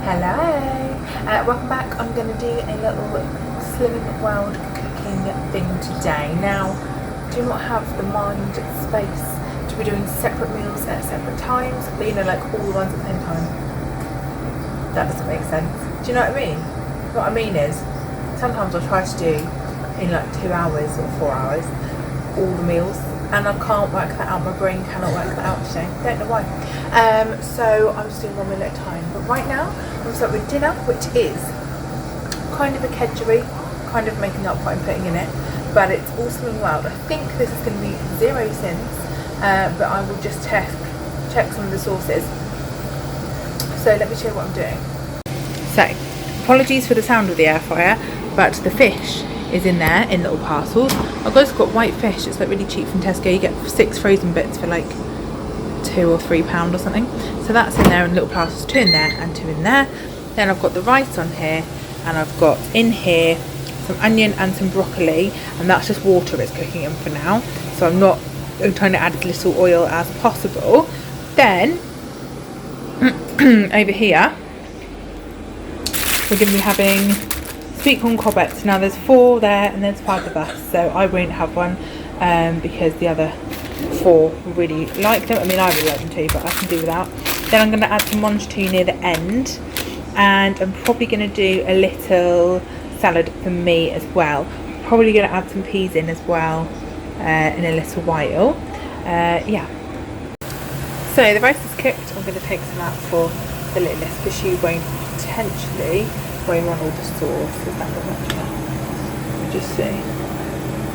Hello, welcome back. I'm going to do a little Slimming World cooking thing today. Now, do not have the mind space to be doing separate meals at separate times, but like all the ones at the same time. That doesn't make sense. Do you know what I mean? What I mean is, sometimes I'll try to do in like 2 hours or 4 hours all the meals, and I can't work that out. My brain cannot work that out today. Don't know why. So I'm just doing 1 meal at a time. But right now, I'm going to start with dinner, which is kind of a kedgeree, kind of making up what I'm putting in it. But it's all Slimming World. I think this is going to be 0 sins, but I will just check some of the sauces. So let me show you what I'm doing. So, apologies for the sound of the air fryer, but the fish is in there in little parcels. I've also got white fish. It's like really cheap from Tesco. You get 6 frozen bits for like £2 or £3 or something. So that's in there in little parcels, 2 in there and 2 in there. Then I've got the rice on here, and I've got in here some onion and some broccoli, and that's just water it's cooking in for now. So I'm trying to add as little oil as possible. Then over here we're going to be having sweet corn cobbetts. Now there's 4 there and there's 5 of us, so I won't have one because the other 4 really like them. I mean, I really like them too, but I can do without. Then I'm going to add some monge too near the end, and I'm probably going to do a little salad for me as well. Probably going to add some peas in as well in a little while. Yeah. So the rice is cooked. I'm going to take some out for the littlest because she won't potentially going on all the sauce. Is that not much enough? Let me just see.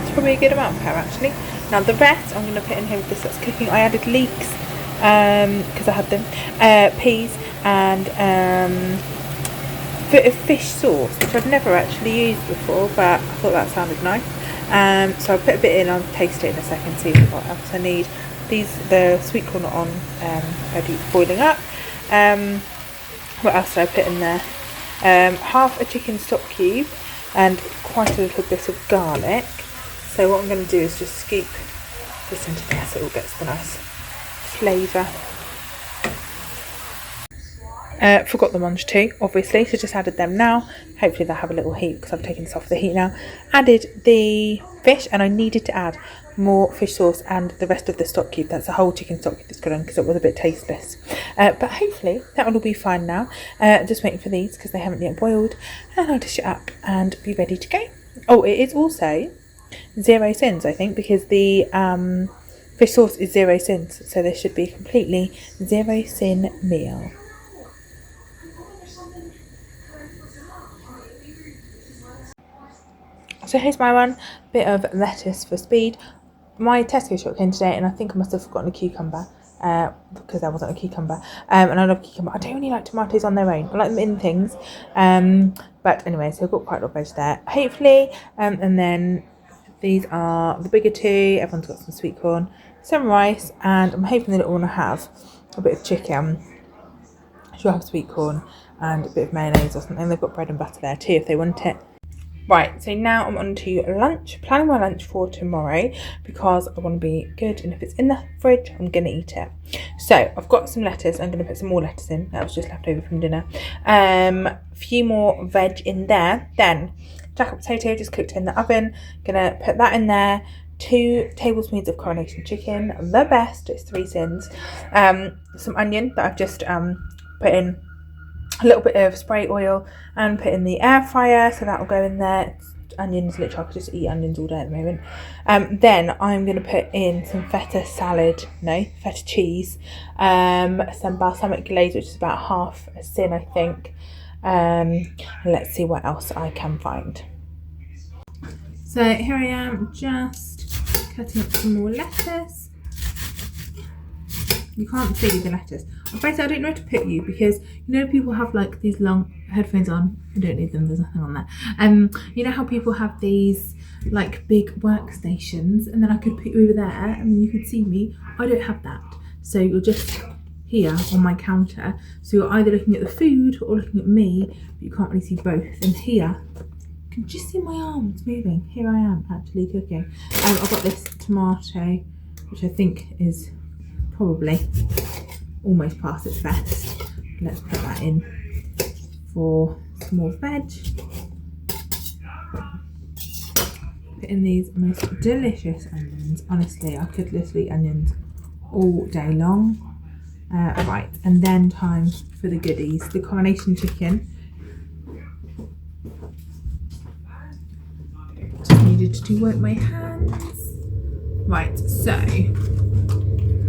It's probably a good amount for her actually. Now the rest I'm going to put in here with this that's cooking. I added leeks because I had them, peas, and bit of fish sauce, which I've never actually used before, but I thought that sounded nice. So I'll put a bit in. I'll taste it in a second, see what else I need. The sweet corn are on already boiling up. What else did I put in there? Half a chicken stock cube and quite a little bit of garlic. So what I'm going to do is just scoop this into there so it all gets the nice flavour. Forgot the monge too, obviously, so just added them now. Hopefully they'll have a little heat because I've taken this off the heat now. Added the fish, and I needed to add more fish sauce and the rest of the stock cube. That's the whole chicken stock cube that's gone on because it was a bit tasteless. But hopefully that will all be fine now. Just waiting for these because they haven't yet boiled, and I'll dish it up and be ready to go. Oh, it is also 0 sins, I think, because the fish sauce is 0 sins, so this should be a completely 0 sin meal. So here's my one, bit of lettuce for speed. My Tesco shop came today, and I think I must have forgotten a cucumber because there wasn't a cucumber. And I love cucumber. I don't really like tomatoes on their own. I like them in things. But anyway, so I've got quite a lot of veg there, hopefully. And then these are the bigger 2. Everyone's got some sweet corn, some rice, and I'm hoping the little one will have a bit of chicken. She'll have sweet corn and a bit of mayonnaise or something. They've got bread and butter there too if they want it. Right, so now I'm on to lunch, planning my lunch for tomorrow because I want to be good, and if it's in the fridge, I'm going to eat it. So I've got some lettuce. I'm going to put some more lettuce in. That was just left over from dinner. A few more veg in there. Then jacket potato just cooked in the oven. Going to put that in there. 2 tablespoons of coronation chicken, the best. It's 3 sins. Some onion that I've just put in a little bit of spray oil and put in the air fryer, so that will go in there. Onions, literally I could just eat onions all day at the moment. Then I'm going to put in some feta cheese, some balsamic glaze, which is about half a sin I think. Let's see what else I can find. So here I am just cutting up some more lettuce. You can't see the lettuce. Basically, I don't know where to put you because people have like these long headphones on. I don't need them. There's nothing on there. You know how people have these like big workstations, and then I could put you over there, and then you could see me. I don't have that. So you're just here on my counter. So you're either looking at the food or looking at me, but you can't really see both. And here, you can just see my arms moving. Here I am actually cooking. I've got this tomato, which I think is probably almost past its best. Let's put that in. for some more veg. Put in these most delicious onions. Honestly, I could literally eat onions all day long. Right, and then time for the goodies. The coronation chicken. Just needed to wipe my hands. Right, so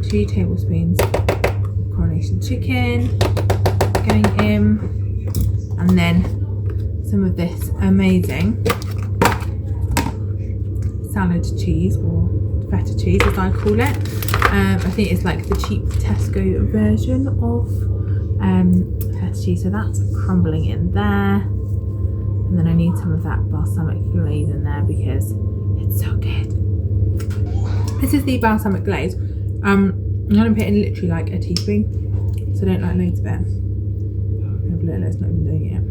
2 tablespoons coronation chicken going in, and then some of this amazing salad cheese, or feta cheese as I call it. I think it's like the cheap Tesco version of feta cheese, so that's crumbling in there. And then I need some of that balsamic glaze in there because it's so good. This is the balsamic glaze. I'm going to put in literally like a teaspoon, so I don't like loads of it. It's not even doing it.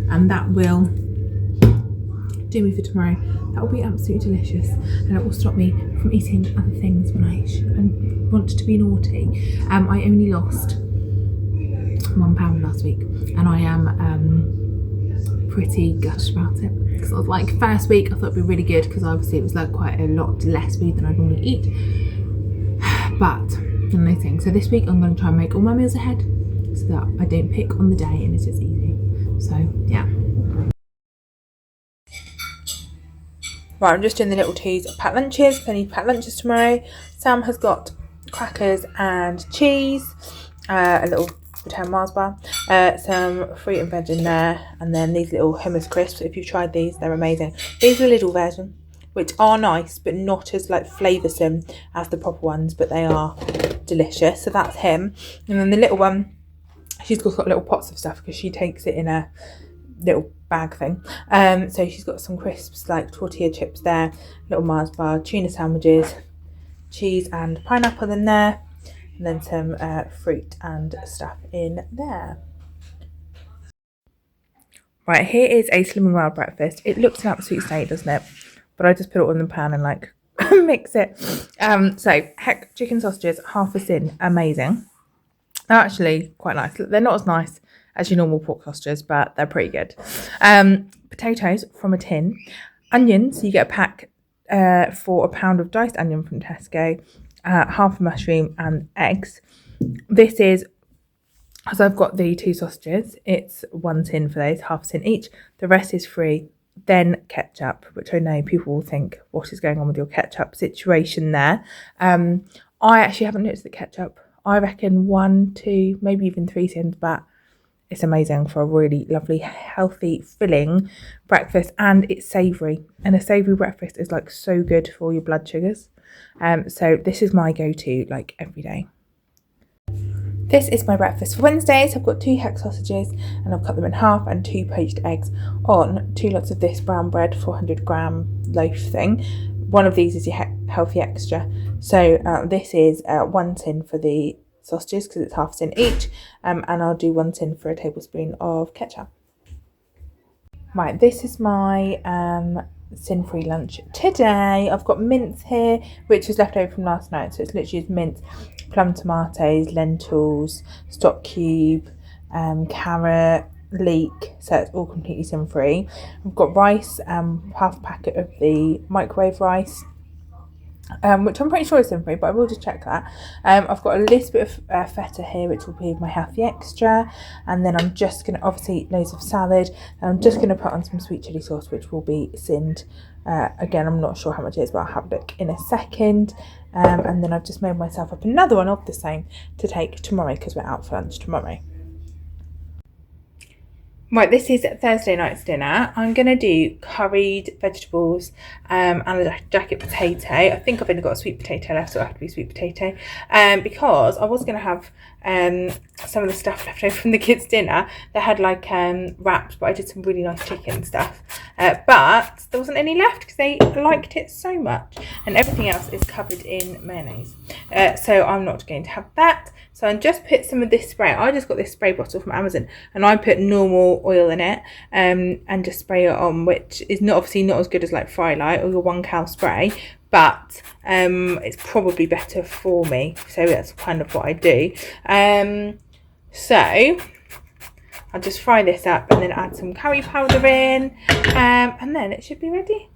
And that will do me for tomorrow. That will be absolutely delicious, and it will stop me from eating other things when I want to be naughty. I only lost £1 last week, and I am pretty gutted about it, because I was like, first week I thought it'd be really good because obviously it was like quite a lot less food than I normally eat, but no thing. So this week I'm going to try and make all my meals ahead so that I don't pick on the day and it's just easy. So yeah. Right, I'm just doing the little twos of packed lunches. I need packed lunches tomorrow. Sam has got crackers and cheese, a little potato Mars bar, some fruit and veg in there, and then these little hummus crisps. If you've tried these, they're amazing. These are a Lidl version, which are nice, but not as like flavoursome as the proper ones, but they are delicious. So that's him. And then the little one, she's got little pots of stuff because she takes it in a little bag thing. So she's got some crisps like tortilla chips there, little Mars bar, tuna sandwiches, cheese and pineapple in there, and then some fruit and stuff in there. Right, here is a Slimming World breakfast. It looks an absolute state, doesn't it? But I just put it all in the pan and like mix it. So heck, chicken sausages, half a tin, amazing. They're actually quite nice. They're not as nice as your normal pork sausages, but they're pretty good. Potatoes from a tin, onions. You get a pack for £1 of diced onion from Tesco, half a mushroom, and eggs. This is, as I've got the 2 sausages, it's 1 tin for those, half a tin each. The rest is free. Then ketchup, which I know people will think, what is going on with your ketchup situation there? I actually haven't noticed the ketchup. I reckon 1, 2, maybe even 3 tins, but it's amazing for a really lovely, healthy, filling breakfast, and it's savoury. And a savoury breakfast is like so good for your blood sugars. So this is my go-to like every day. This is my breakfast for Wednesdays. I've got 2 heck sausages and I've cut them in half, and 2 poached eggs on 2 lots of this brown bread 400-gram loaf thing. One of these is your healthy extra. So this is 1 tin for the sausages because it's half a tin each, and I'll do 1 tin for a tablespoon of ketchup. Right, this is my sin-free lunch today. I've got mince here, which was left over from last night, so it's literally just mince, plum tomatoes, lentils, stock cube, carrot, leek, so it's all completely sin-free. I've got rice, half a packet of the microwave rice, which I'm pretty sure is sin-free, but I will just check that. I've got a little bit of feta here, which will be my healthy extra, and then I'm just going to, obviously loads of salad, and I'm just going to put on some sweet chilli sauce, which will be sinned. Again, I'm not sure how much it is, but I'll have a look in a second. And then I've just made myself up another one of the same to take tomorrow because we're out for lunch tomorrow. Right, this is Thursday night's dinner. I'm going to do curried vegetables and a jacket potato. I think I've only got a sweet potato left, so it'll have to be sweet potato. Because I was going to have some of the stuff left over from the kids' dinner. They had like wraps, but I did some really nice chicken stuff. But there wasn't any left because they liked it so much. And everything else is covered in mayonnaise. So I'm not going to have that. So I just put some of this spray. I just got this spray bottle from Amazon, and I put normal oil in it and just spray it on, which is obviously not as good as like Frylight or your 1 cal spray, but it's probably better for me. So that's kind of what I do. So I'll just fry this up and then add some curry powder in, and then it should be ready.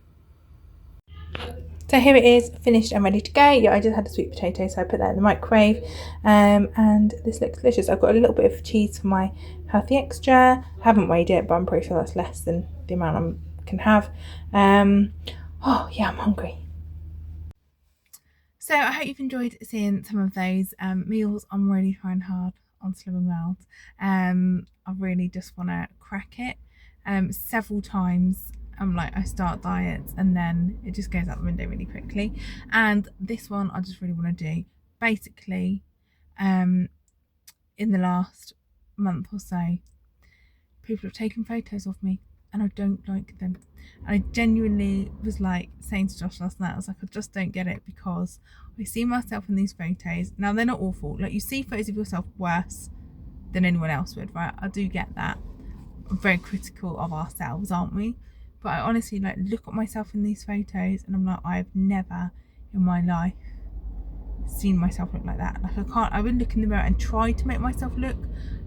So here it is, finished and ready to go. Yeah, I just had a sweet potato, so I put that in the microwave, and this looks delicious. I've got a little bit of cheese for my healthy extra. I haven't weighed it, but I'm pretty sure that's less than the amount I can have. Oh yeah, I'm hungry. So I hope you've enjoyed seeing some of those meals. I'm really trying hard on Slimming World. I really just want to crack it. Several times I'm like, I start diets and then it just goes out the window really quickly. And this one I just really want to do. Basically, in the last month or so, people have taken photos of me and I don't like them. And I genuinely was like saying to Josh last night, I was like, I just don't get it, because I see myself in these photos. Now they're not awful. Like, you see photos of yourself worse than anyone else would, right? I do get that. We're very critical of ourselves, aren't we? But I honestly like look at myself in these photos and I'm like, I've never in my life seen myself look like that. Like, I would look in the mirror and try to make myself look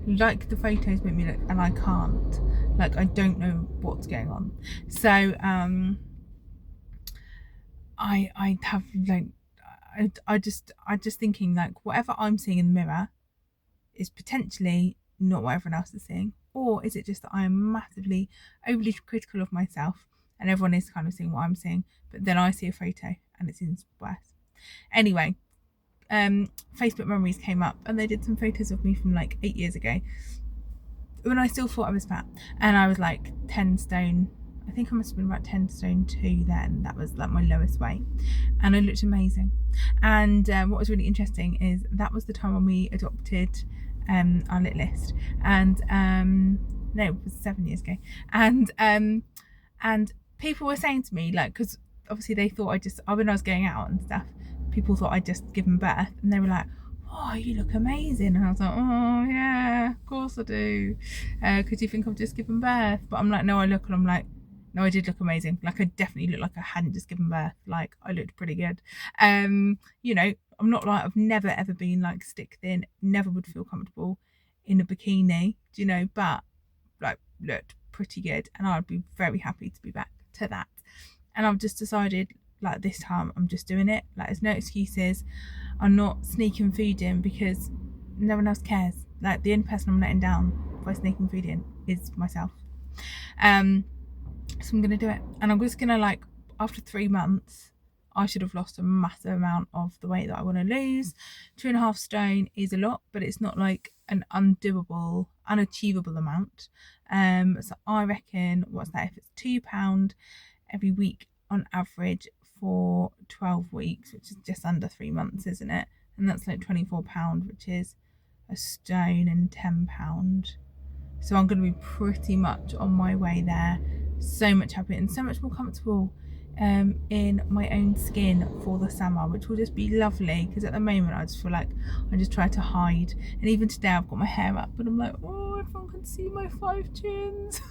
like the photos make me look, and I can't. Like, I don't know what's going on. So I have like, I just thinking like, whatever I'm seeing in the mirror is potentially not what everyone else is seeing. Or is it just that I am massively overly critical of myself and everyone is kind of seeing what I'm seeing, but then I see a photo and it seems worse. Anyway, Facebook memories came up and they did some photos of me from like 8 years ago when I still thought I was fat, and I was like 10 stone. I think I must have been about 10 stone 2 then. That was like my lowest weight, and I looked amazing. And what was really interesting is that was the time when we adopted our littlest, and no, it was 7 years ago. And people were saying to me, like, because obviously they thought when I was going out and stuff, people thought I'd just given birth, and they were like, oh, you look amazing. And I was like, oh yeah, of course I do, because you think I've just given birth. But I'm like, no, I look, and I'm like, no, I did look amazing. Like, I definitely looked like I hadn't just given birth. Like, I looked pretty good. You know, I'm not like, I've never ever been like stick thin, never would feel comfortable in a bikini, do you know, but like looked pretty good, and I'd be very happy to be back to that. And I've just decided, like, this time I'm just doing it. Like, there's no excuses. I'm not sneaking food in because no one else cares. Like, the only person I'm letting down by sneaking food in is myself. So I'm gonna do it, and I'm just gonna, like, after 3 months I should have lost a massive amount of the weight that I want to lose. 2.5 stone is a lot, but it's not like an unachievable amount. So I reckon, what's that, if it's £2 every week on average for 12 weeks, which is just under 3 months, isn't it? And that's like £24, which is a stone and £10. So I'm going to be pretty much on my way there. So much happier and so much more comfortable in my own skin for the summer, which will just be lovely, because at the moment I just feel like I just try to hide. And even today I've got my hair up, but I'm like, oh, everyone can see my 5 chins.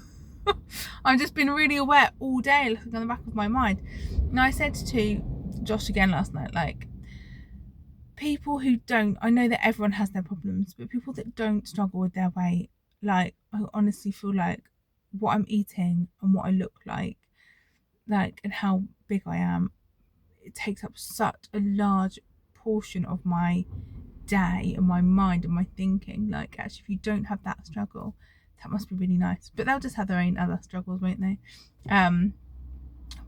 I've just been really aware all day, looking on the back of my mind. And I said to Josh again last night, like, people who don't, I know that everyone has their problems, but people that don't struggle with their weight, like, I honestly feel like what I'm eating and what I look like, and how big I am, it takes up such a large portion of my day and my mind and my thinking. Like, actually, if you don't have that struggle, that must be really nice. But they'll just have their own other struggles, won't they?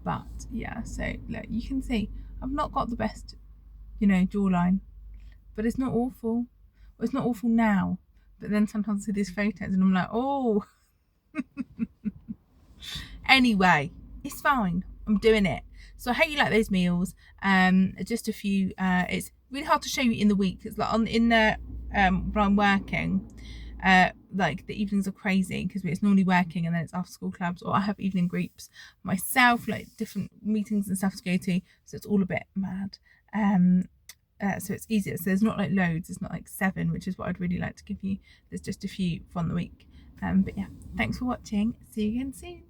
But yeah, so look, you can see I've not got the best, jawline, but it's not awful. Well, it's not awful now, but then sometimes I see these photos and I'm like, oh. Anyway, it's fine. I'm doing it. So I hope you like those meals. Just a few. It's really hard to show you in the week. It's like when I'm working, like the evenings are crazy because it's normally working and then it's after school clubs, or I have evening groups myself, like different meetings and stuff to go to. So it's all a bit mad. So it's easier. So there's not like loads. It's not like 7, which is what I'd really like to give you. There's just a few from the week. But yeah, thanks for watching. See you again soon.